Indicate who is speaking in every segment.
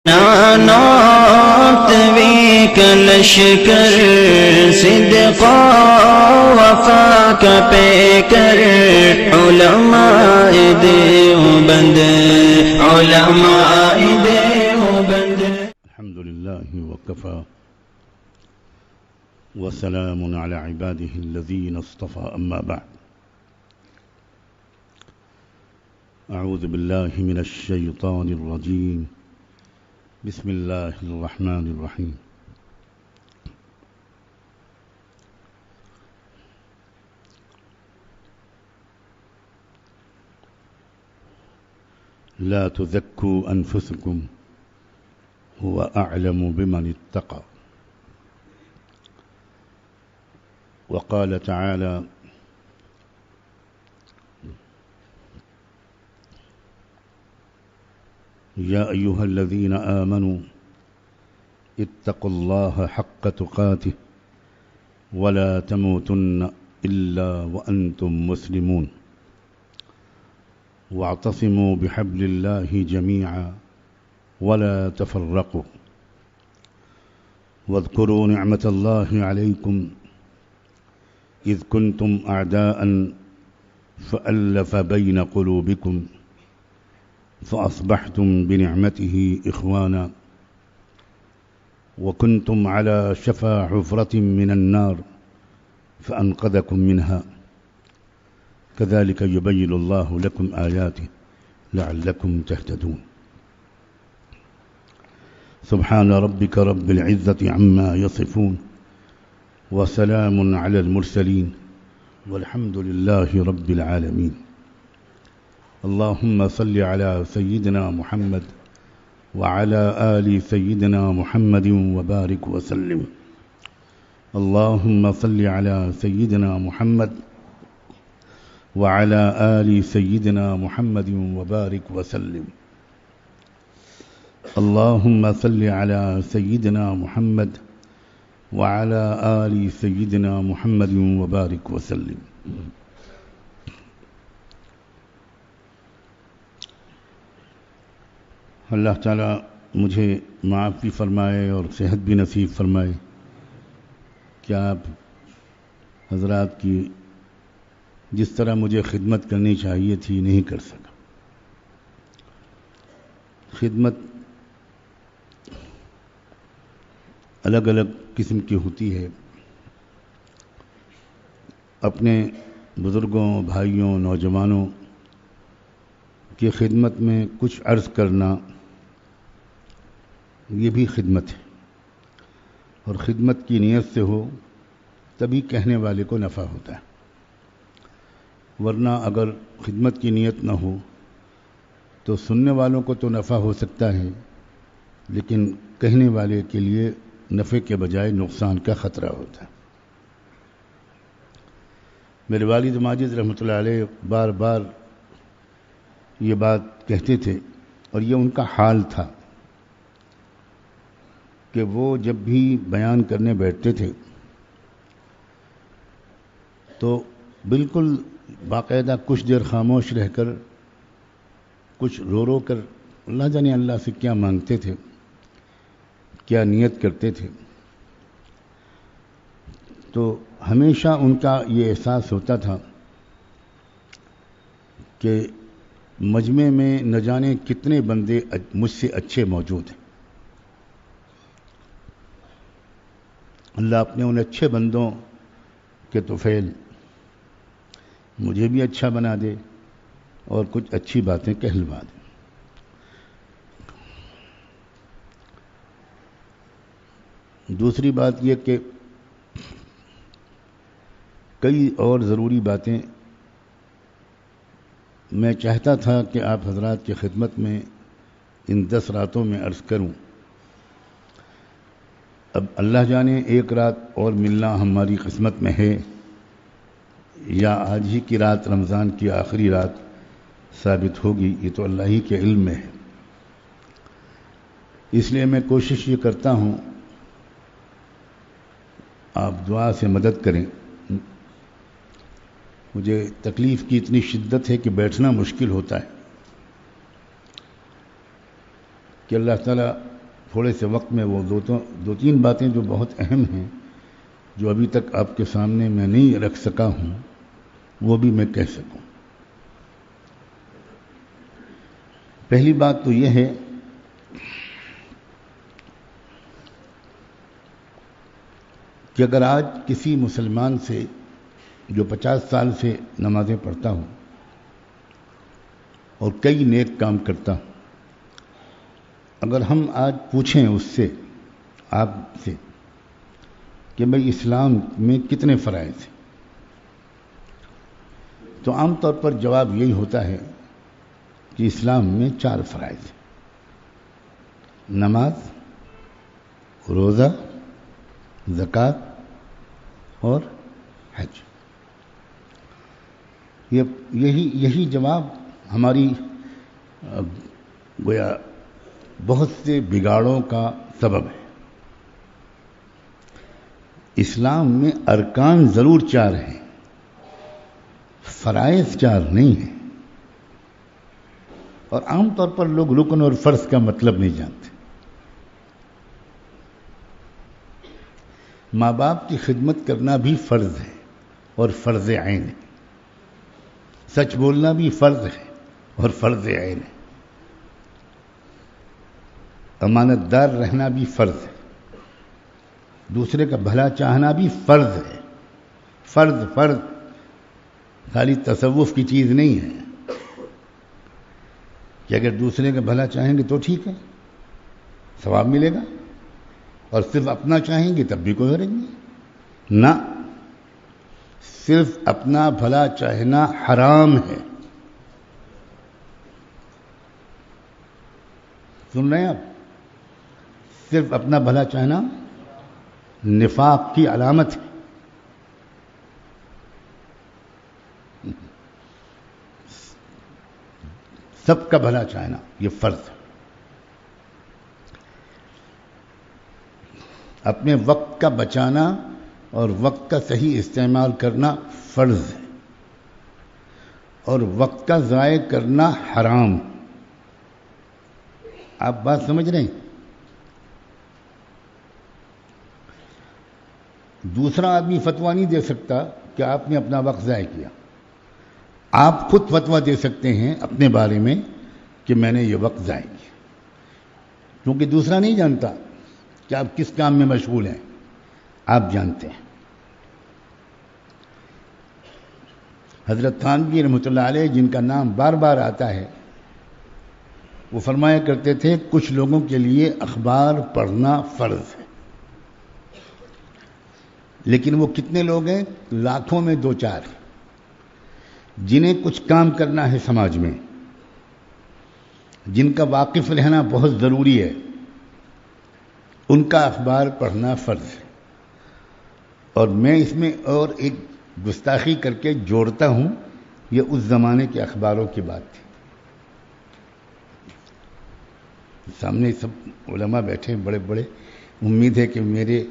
Speaker 1: نعت بك لشکر صدقا وفا کا پیکر علماء دیوبند علماء دیوبند
Speaker 2: الحمد لله وكفى وسلام على عباده الذين اصطفى أما بعد أعوذ بالله من الشيطان الرجيم بسم الله الرحمن الرحيم لا تزكوا أنفسكم هو أعلم بمن اتقى وقال تعالى يا أيها الذين آمنوا اتقوا الله حق تقاته ولا تموتن إلا وأنتم مسلمون واعتصموا بحبل الله جميعا ولا تفرقوا واذكروا نعمة الله عليكم إذ كنتم أعداء فألف بين قلوبكم فأصبحتم بنعمته إخوانا وكنتم على شفا حفرة من النار فأنقذكم منها كذلك يبين الله لكم آياته لعلكم تهتدون سبحان ربك رب العزة عما يصفون وسلام على المرسلين والحمد لله رب العالمين اللهم صل على سيدنا محمد وعلى آل سيدنا محمد وبارك وسلم اللهم صل على سيدنا محمد وعلى آل سيدنا محمد وبارك وسلم اللهم صل على سيدنا محمد وعلى آل سيدنا محمد وبارك وسلم اللہ تعالیٰ مجھے معاف بھی فرمائے اور صحت بھی نصیب فرمائے کہ آپ حضرات کی جس طرح مجھے خدمت کرنی چاہیے تھی نہیں کر سکا. خدمت الگ الگ قسم کی ہوتی ہے. اپنے بزرگوں بھائیوں نوجوانوں کی خدمت میں کچھ عرض کرنا یہ بھی خدمت ہے اور خدمت کی نیت سے ہو تبھی کہنے والے کو نفع ہوتا ہے ورنہ اگر خدمت کی نیت نہ ہو تو سننے والوں کو تو نفع ہو سکتا ہے لیکن کہنے والے کے لیے نفع کے بجائے نقصان کا خطرہ ہوتا ہے. میرے والد ماجد رحمۃ اللہ علیہ بار بار یہ بات کہتے تھے اور یہ ان کا حال تھا کہ وہ جب بھی بیان کرنے بیٹھتے تھے تو بالکل باقاعدہ کچھ دیر خاموش رہ کر کچھ رو رو کر اللہ جانے اللہ سے کیا مانگتے تھے کیا نیت کرتے تھے. تو ہمیشہ ان کا یہ احساس ہوتا تھا کہ مجمع میں نہ جانے کتنے بندے مجھ سے اچھے موجود ہیں. اللہ اپنے ان اچھے بندوں کے طفیل مجھے بھی اچھا بنا دے اور کچھ اچھی باتیں کہلوا دے. دوسری بات یہ کہ کئی اور ضروری باتیں میں چاہتا تھا کہ آپ حضرات کی خدمت میں ان 10 راتوں میں عرض کروں. اب اللہ جانے ایک رات اور ملنا ہماری قسمت میں ہے یا آج ہی کی رات رمضان کی آخری رات ثابت ہوگی یہ تو اللہ ہی کے علم میں ہے. اس لیے میں کوشش یہ کرتا ہوں آپ دعا سے مدد کریں. مجھے تکلیف کی اتنی شدت ہے کہ بیٹھنا مشکل ہوتا ہے. کہ اللہ تعالیٰ تھوڑے سے وقت میں وہ دو تین باتیں جو بہت اہم ہیں، جو ابھی تک آپ کے سامنے میں نہیں رکھ سکا ہوں، وہ بھی میں کہہ سکوں۔ پہلی بات تو یہ ہے کہ اگر آج کسی مسلمان سے جو 50 سال سے نمازیں پڑھتا ہوں اور کئی نیک کام کرتا ہوں، اگر ہم آج پوچھیں اس سے، آپ سے، کہ بھئی اسلام میں کتنے فرائض ہیں، تو عام طور پر جواب یہی ہوتا ہے کہ اسلام میں 4 فرائض ہیں: نماز، روزہ، زکوٰۃ اور حج۔ یہی جواب ہماری گویا بہت سے بگاڑوں کا سبب ہے۔ اسلام میں ارکان ضرور 4 ہیں، فرائض 4 نہیں ہیں، اور عام طور پر لوگ رکن اور فرض کا مطلب نہیں جانتے۔ ماں باپ کی خدمت کرنا بھی فرض ہے اور فرض عین ہے، سچ بولنا بھی فرض ہے اور فرض عین ہے، امانت دار رہنا بھی فرض ہے، دوسرے کا بھلا چاہنا بھی فرض ہے۔ فرض خالی تصوف کی چیز نہیں ہے کہ اگر دوسرے کا بھلا چاہیں گے تو ٹھیک ہے، ثواب ملے گا، اور صرف اپنا چاہیں گے تب بھی کوئی حرج نہیں۔ نہ، صرف اپنا بھلا چاہنا حرام ہے۔ سن رہے ہیں آپ؟ صرف اپنا بھلا چاہنا نفاق کی علامت ہے۔ سب کا بھلا چاہنا یہ فرض ہے۔ اپنے وقت کا بچانا اور وقت کا صحیح استعمال کرنا فرض ہے، اور وقت کا ضائع کرنا حرام۔ آپ بات سمجھ رہے ہیں؟ دوسرا آدمی فتویٰ نہیں دے سکتا کہ آپ نے اپنا وقت ضائع کیا۔ آپ خود فتویٰ دے سکتے ہیں اپنے بارے میں کہ میں نے یہ وقت ضائع کیا، کیونکہ دوسرا نہیں جانتا کہ آپ کس کام میں مشغول ہیں، آپ جانتے ہیں۔ حضرت تھانوی رحمۃ اللہ علیہ، جن کا نام بار بار آتا ہے، وہ فرمایا کرتے تھے کچھ لوگوں کے لیے اخبار پڑھنا فرض ہے، لیکن وہ کتنے لوگ ہیں؟ لاکھوں میں 2-4 ہیں جنہیں کچھ کام کرنا ہے سماج میں، جن کا واقف رہنا بہت ضروری ہے، ان کا اخبار پڑھنا فرض ہے۔ اور میں اس میں اور ایک گستاخی کر کے جوڑتا ہوں، یہ اس زمانے کے اخباروں کی بات تھی۔ سامنے سب علماء بیٹھے بڑے بڑے، امید ہے کہ میرے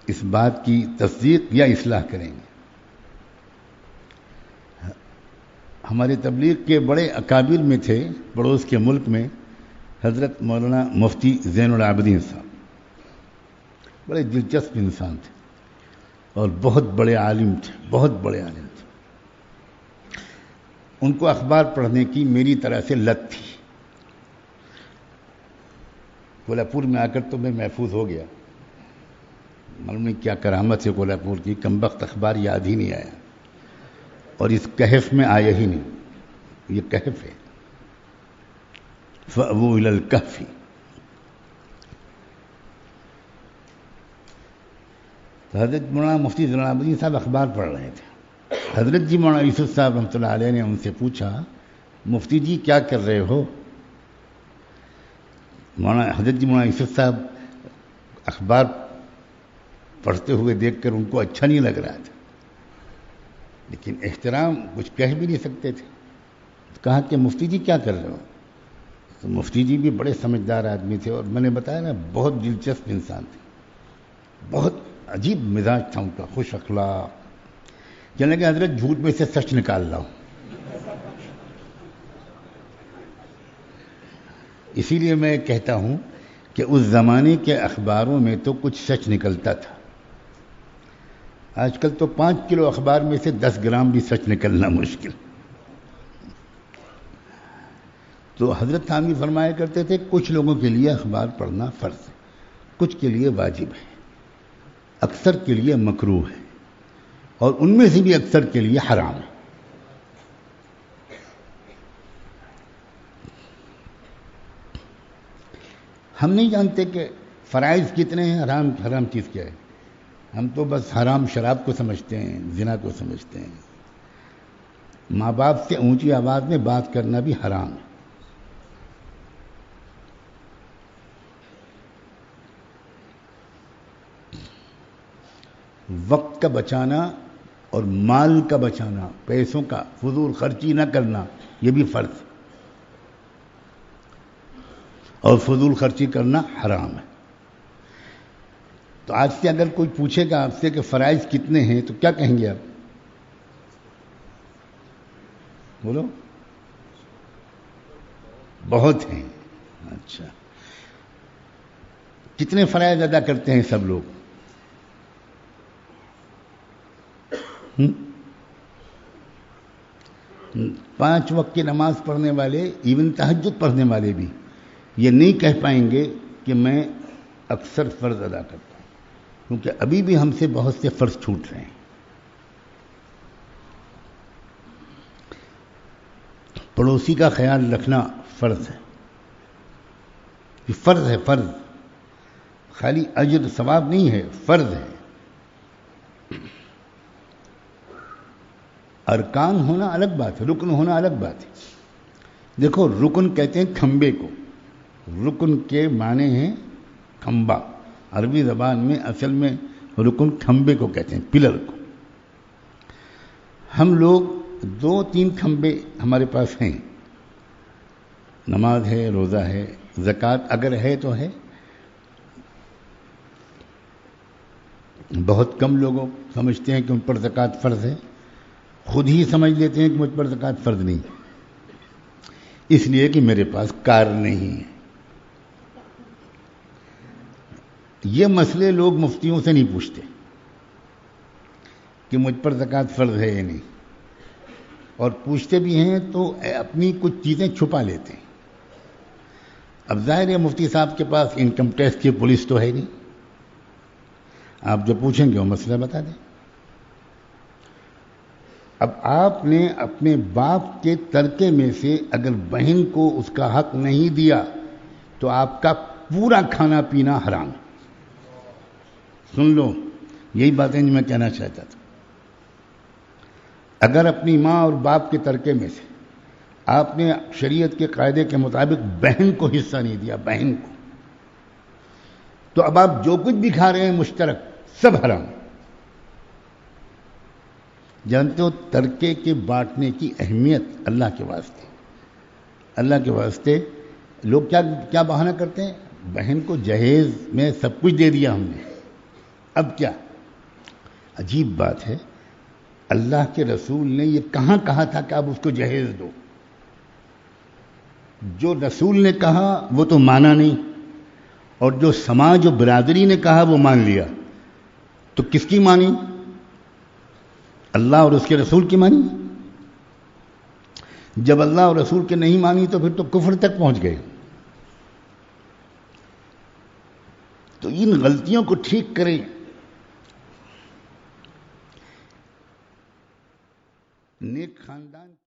Speaker 2: اس بات کی تصدیق یا اصلاح کریں گے۔ ہمارے تبلیغ کے بڑے اکابر میں تھے پڑوس کے ملک میں حضرت مولانا مفتی زین العابدین صاحب، بڑے دلچسپ انسان تھے اور بہت بڑے عالم تھے، بہت بڑے عالم تھے۔ ان کو اخبار پڑھنے کی میری طرح سے لت تھی۔ کولہاپور میں آ کر تو میں محفوظ ہو گیا، معلوم نہیں کیا کرامت ہے کولہاپور کی، کمبخت اخبار یاد ہی نہیں آیا، اور اس کہف میں آیا ہی نہیں۔ یہ کہف ہے، فَأْوُوا إِلَى الْكَهْفِ۔ تو حضرت مولانا مفتی زین العابدین صاحب اخبار پڑھ رہے تھے۔ حضرت جی مولانا یوسف صاحب رحمۃ اللہ علیہ نے ان سے پوچھا، مفتی جی کیا کر رہے ہو؟ حضرت جی مولانا یوسف صاحب اخبار پڑھتے ہوئے دیکھ کر ان کو اچھا نہیں لگ رہا تھا، لیکن احترام کچھ کہہ بھی نہیں سکتے تھے۔ کہا کہ مفتی جی کیا کر رہے ہو؟ تو مفتی جی بھی بڑے سمجھدار آدمی تھے، اور میں نے بتایا نا بہت دلچسپ انسان تھے، بہت عجیب مزاج تھا ان کا، خوش اخلاق۔ کہنے لگے حضرت جھوٹ میں سے سچ نکال لاؤ۔ اسی لیے میں کہتا ہوں کہ اس زمانے کے اخباروں میں تو کچھ سچ نکلتا تھا. آج کل تو 5 کلو اخبار میں سے 10 گرام بھی سچ نکلنا مشکل. تو حضرت تھانوی فرمایا کرتے تھے کچھ لوگوں کے لیے اخبار پڑھنا فرض ہے، کچھ کے لیے واجب ہے، اکثر کے لیے مکروہ ہے، اور ان میں سے بھی اکثر کے لیے حرام ہے. ہم نہیں جانتے کہ فرائض کتنے ہیں، حرام چیز کیا ہے. ہم تو بس حرام شراب کو سمجھتے ہیں، زنا کو سمجھتے ہیں. ماں باپ سے اونچی آواز میں بات کرنا بھی حرام ہے. وقت کا بچانا اور مال کا بچانا، پیسوں کا فضول خرچی نہ کرنا، یہ بھی فرض ہے، اور فضول خرچی کرنا حرام ہے. تو آج سے اگر کوئی پوچھے گا آپ سے کہ فرائض کتنے ہیں تو کیا کہیں گے آپ؟ بولو. بہت ہیں. اچھا، کتنے فرائض ادا کرتے ہیں سب لوگ؟ 5 وقت کی نماز پڑھنے والے، ایون تہجد پڑھنے والے بھی یہ نہیں کہہ پائیں گے کہ میں اکثر فرض ادا کرتا ہوں، کیونکہ ابھی بھی ہم سے بہت سے فرض چھوٹ رہے ہیں. پڑوسی کا خیال رکھنا فرض ہے، یہ فرض ہے، فرض، خالی اجر ثواب نہیں ہے، فرض ہے. ارکان ہونا الگ بات ہے، رکن ہونا الگ بات ہے. دیکھو، رکن کہتے ہیں کھمبے کو، رکن کے معنی ہیں کھمبا. عربی زبان میں اصل میں رکن کھمبے کو کہتے ہیں، پلر کو. ہم لوگ 2-3 کھمبے ہمارے پاس ہیں. نماز ہے، روزہ ہے، زکوٰۃ اگر ہے تو ہے. بہت کم لوگ سمجھتے ہیں کہ ان پر زکوٰۃ فرض ہے، خود ہی سمجھ لیتے ہیں کہ مجھ پر زکوٰۃ فرض نہیں، اس لیے کہ میرے پاس کار نہیں ہے. یہ مسئلے لوگ مفتیوں سے نہیں پوچھتے کہ مجھ پر زکوٰۃ فرض ہے یا نہیں، اور پوچھتے بھی ہیں تو اپنی کچھ چیزیں چھپا لیتے ہیں. اب ظاہر ہے مفتی صاحب کے پاس انکم ٹیکس کی پولیس تو ہے نہیں، آپ جو پوچھیں گے وہ مسئلہ بتا دیں. اب آپ نے اپنے باپ کے ترکے میں سے اگر بہن کو اس کا حق نہیں دیا تو آپ کا پورا کھانا پینا حرام. سن لو، یہی باتیں جو میں کہنا چاہتا تھا. اگر اپنی ماں اور باپ کے ترکے میں سے آپ نے شریعت کے قاعدے کے مطابق بہن کو حصہ نہیں دیا، بہن کو، تو اب آپ جو کچھ بھی کھا رہے ہیں مشترک، سب حرام. جانتے ہو ترکے کے بانٹنے کی اہمیت؟ اللہ کے واسطے، اللہ کے واسطے لوگ کیا بہانہ کرتے ہیں؟ بہن کو جہیز میں سب کچھ دے دیا ہم نے، اب کیا؟ عجیب بات ہے، اللہ کے رسول نے یہ کہاں کہا تھا کہ آپ اس کو جہیز دو؟ جو رسول نے کہا وہ تو مانا نہیں، اور جو سماج و برادری نے کہا وہ مان لیا. تو کس کی مانی؟ اللہ اور اس کے رسول کی مانی. جب اللہ اور رسول کے نہیں مانی تو پھر تو کفر تک پہنچ گئے. تو ان غلطیوں کو ٹھیک کریں. نیک خاندان